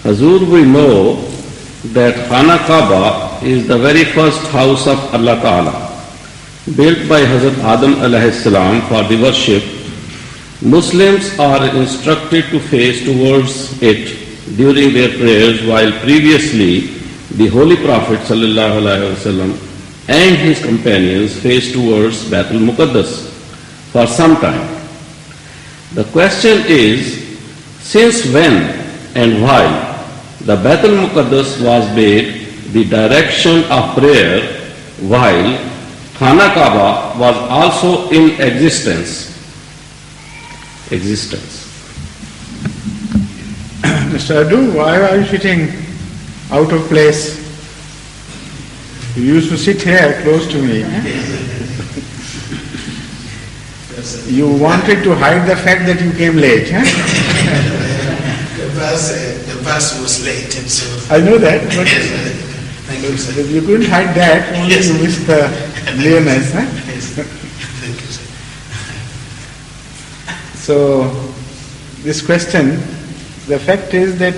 Hazur, we know that Khana Kaaba is the very first house of Allah Ta'ala, built by Hazrat Adam alayhi salam for the worship. Muslims are instructed to face towards it during their prayers, while previously the Holy Prophet sallallahu alaihi wasallam and his companions faced towards Baitul Muqaddas for some time. The question is, since when and why the Baitul Muqaddas was made the direction of prayer while Khana Kaaba was also in existence? Mr. Adu, why are you sitting out of place? You used to sit here close to me. You wanted to hide the fact that you came late. The bus was late, and so I know that, but thank you, sir. you couldn't hide that, only Yes. you missed the nearness. Yes. Thank you, sir. So, this question, the fact is that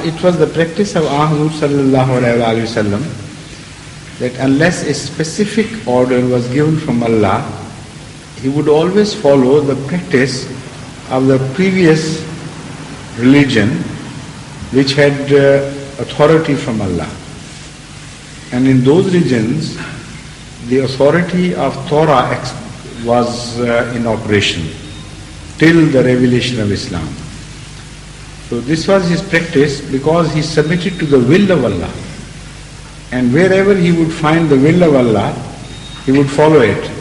it was the practice of Hazur sallallahu alayhi wa sallam that unless a specific order was given from Allah, he would always follow the practice of the previous religion which had authority from Allah. And in those regions, the authority of Torah was in operation till the revelation of Islam. So this was his practice because he submitted to the will of Allah. And wherever he would find the will of Allah, he would follow it.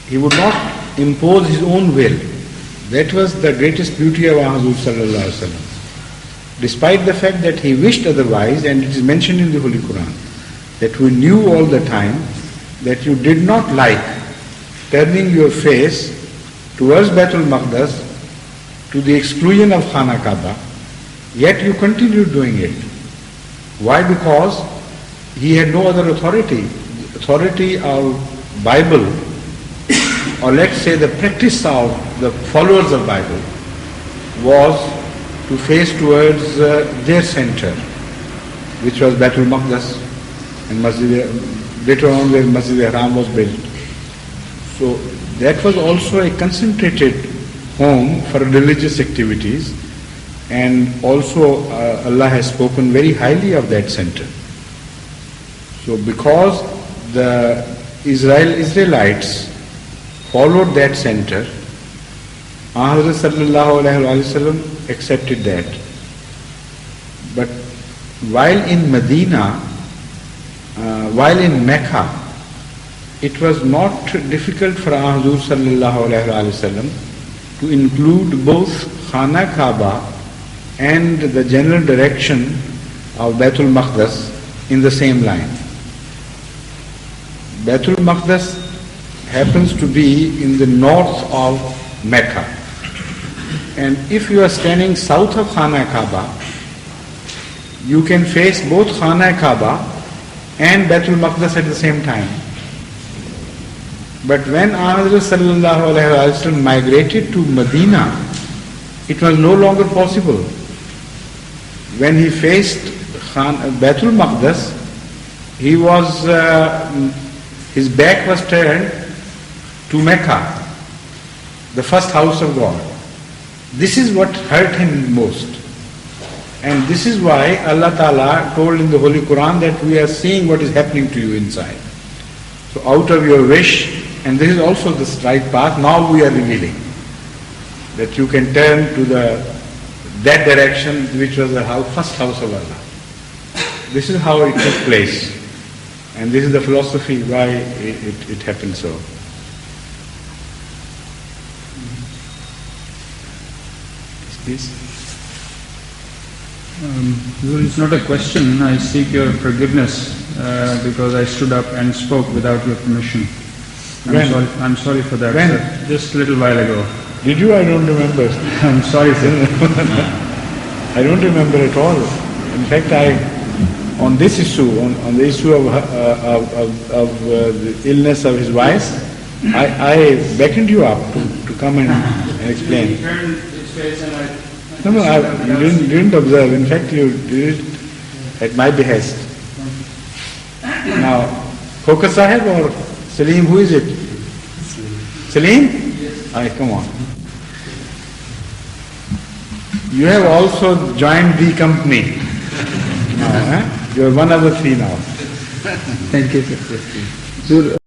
He would not impose his own will. That was the greatest beauty of Hazur sallallahu alaihi wasallam. Despite the fact that he wished otherwise, and it is mentioned in the Holy Quran, that we knew all the time that you did not like turning your face towards Baitul Maqdas to the exclusion of Khana Kaaba, yet you continued doing it. Why? Because he had no other authority. The authority of Bible, or let's say the practice of the followers of Bible, was to face towards their center, which was Baitul Maqdas, and later on where Masjid Haram was built. So that was also a concentrated home for religious activities, and also Allah has spoken very highly of that center. So because the Israelites followed that center, Hazrat sallallahu alaihi wasallam accepted that. But while in Medina, while in Mecca, it was not difficult for Hazrat sallallahu alaihi wasallam to include both Khana Kaaba and the general direction of Baitul Maqdas in the same line. Baitul Maqdas happens to be in the north of Mecca. And if you are standing south of Khana Kaaba, you can face both Khana Kaaba and Baitul Maqdas at the same time. But when Hazrat sallallahu alaihi wasallam migrated to Medina, it was no longer possible. When he faced Baitul Maqdas, his back was turned to Mecca, the first house of God. This is what hurt him most. And this is why Allah Ta'ala told in the Holy Quran that we are seeing what is happening to you inside. So out of your wish, and this is also the right path, now we are revealing that you can turn to that direction which was the first house of Allah. This is how it took place. And this is the philosophy why it happened so. Please. It's not a question. I seek your forgiveness because I stood up and spoke without your permission. I'm sorry for that, When? sir. Just a little while ago. Did you? I don't remember. I'm sorry, sir. I don't remember at all. In fact, on this issue, on the issue of the illness of his wife, I beckoned you up to come and explain. He turned his space and I... You didn't observe. In fact, you did it at my behest. Now, Khoka Sahib or Salim, who is it? Salim? Yes. Aye, come on. You have also joined the company. Now, you are one of the three now. Thank you, sir.